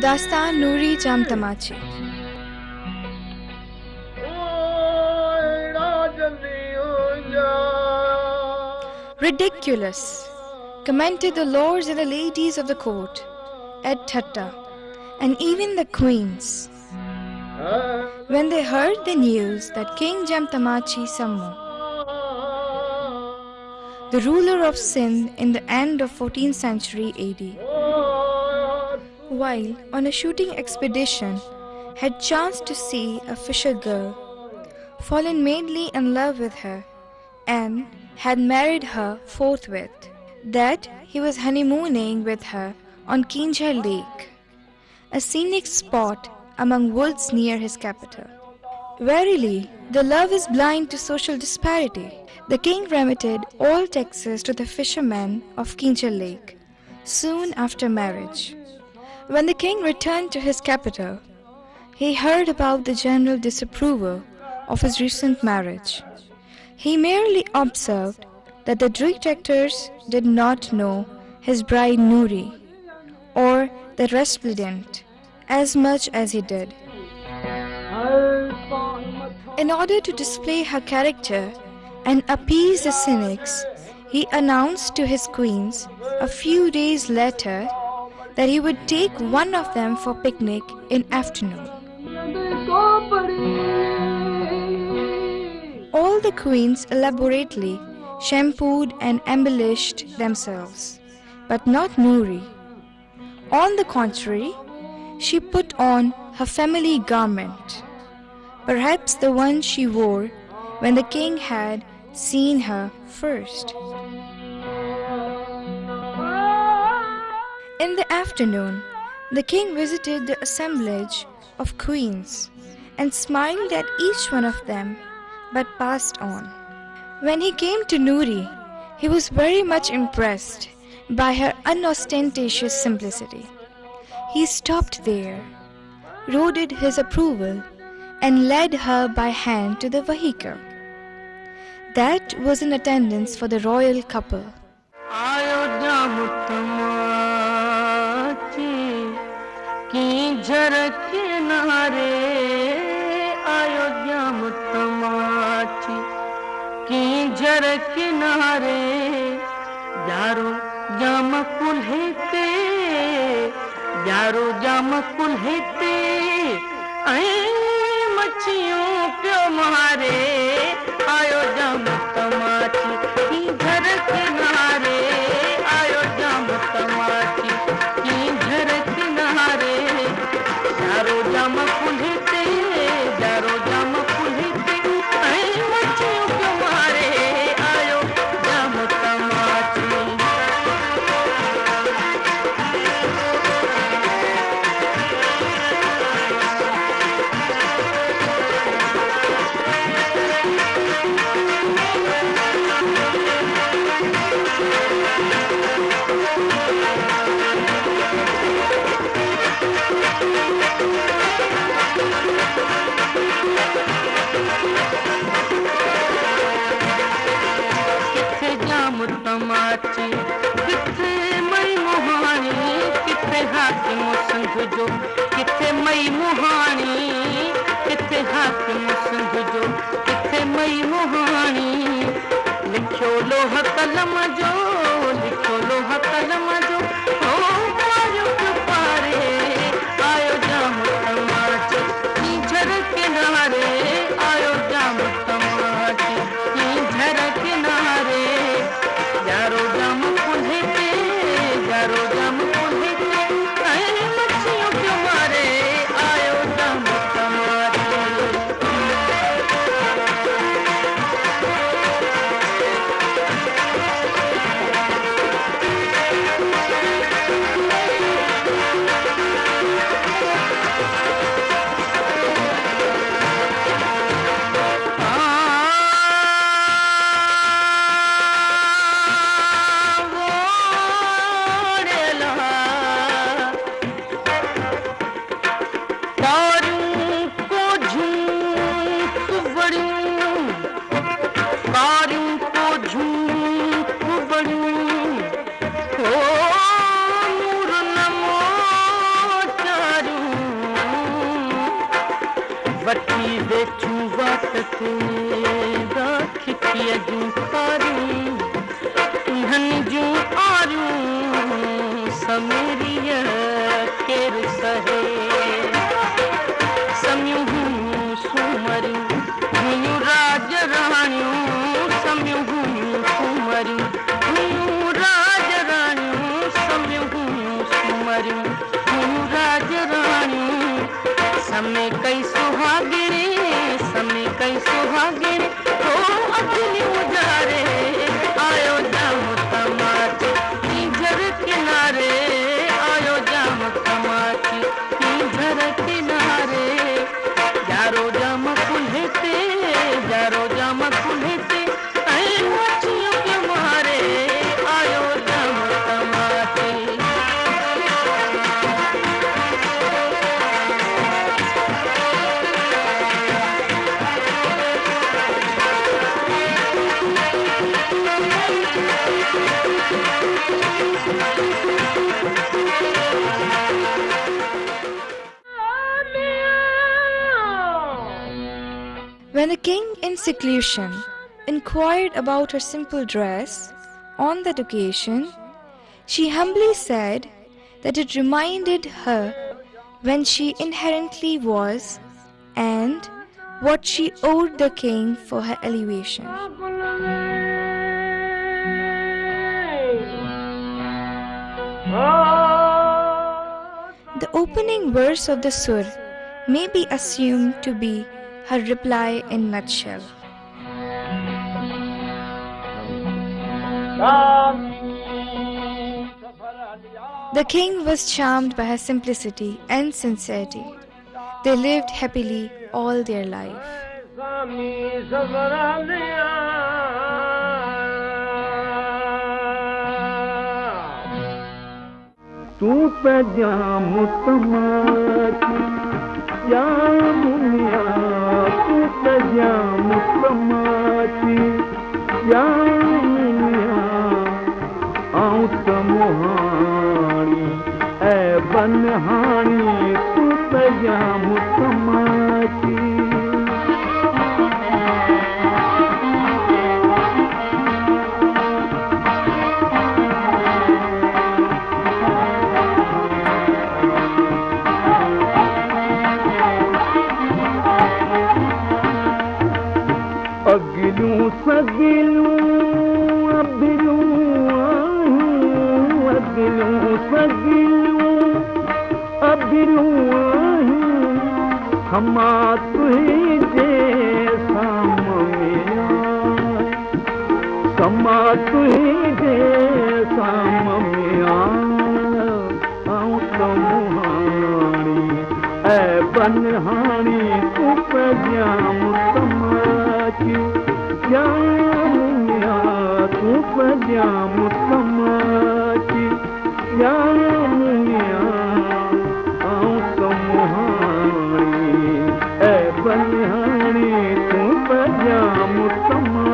Dastan Nuri Jam Tamachi. Ridiculous, commented the lords and the ladies of the court, at Thatta, and even the queens, when they heard the news that King Jamtamachi Sammu, the ruler of Sindh in the end of 14th century AD, while on a shooting expedition, had chanced to see a fisher girl, fallen madly in love with her, and had married her forthwith, that he was honeymooning with her on Kinjhar Lake, a scenic spot among woods near his capital. Verily, the love is blind to social disparity. The king remitted all taxes to the fishermen of Kinjhar Lake soon after marriage. When the king returned to his capital, he heard about the general disapproval of his recent marriage. He merely observed that the detractors did not know his bride Nuri or the resplendent as much as he did. In order to display her character and appease the cynics, he announced to his queens a few days later that he would take one of them for picnic in afternoon. All the queens elaborately shampooed and embellished themselves, but not Nuri. On the contrary, she put on her family garment, perhaps the one she wore when the king had seen her first. In the afternoon, the king visited the assemblage of queens and smiled at each one of them, but passed on. When he came to Nuri, he was very much impressed by her unostentatious simplicity. He stopped there, nodded his approval, and led her by hand to the vehicle that was in attendance for the royal couple. वठी बेठू वाटते दाखिया जूं खारूं धन जूं आरूं समेरिया केर सहे सम्यूं सुमरियूं हुयूं राज राणियूं सम्यूं सुमरियूं हुयूं राज राणियूं सम्यूं सुमरियूं हुयूं राज राणियूं समय कई सुहागिणे समय कई सुहागिणे तो अखिली उजारे आयो जाम तमाची नीझर किनारे आयो जाम तमाची नीझर किनारे यारो जाम कुल्हे ते यारो जाम कुल्हे ते ऐं मच्छियों के मारे आयो जाम तमाची When the king in seclusion inquired about her simple dress on that occasion, she humbly said that it reminded her when she inherently was and what she owed the king for her elevation. The opening verse of the sur may be assumed to be her reply in nutshell. The king was charmed by her simplicity and sincerity. They lived happily all their life. तू पजाम तमाची या मुनिया तू पजाम तमाची या मुनिया आऊं तमुहानी ऐ बनहानी तू पजाम तमाची अगिलूं सगिलूं अबिलूं अगिलूं सगिलूं अबिलूं हमा तुझे सामया समा तुझे सामया आऊं तमुहानी ऐ बनहानी तू पजाम तमाची या मुनिया तू पजाम तमाची या मुनिया आऊं तमुहानी ऐ बनहानी तू पजाम तमाची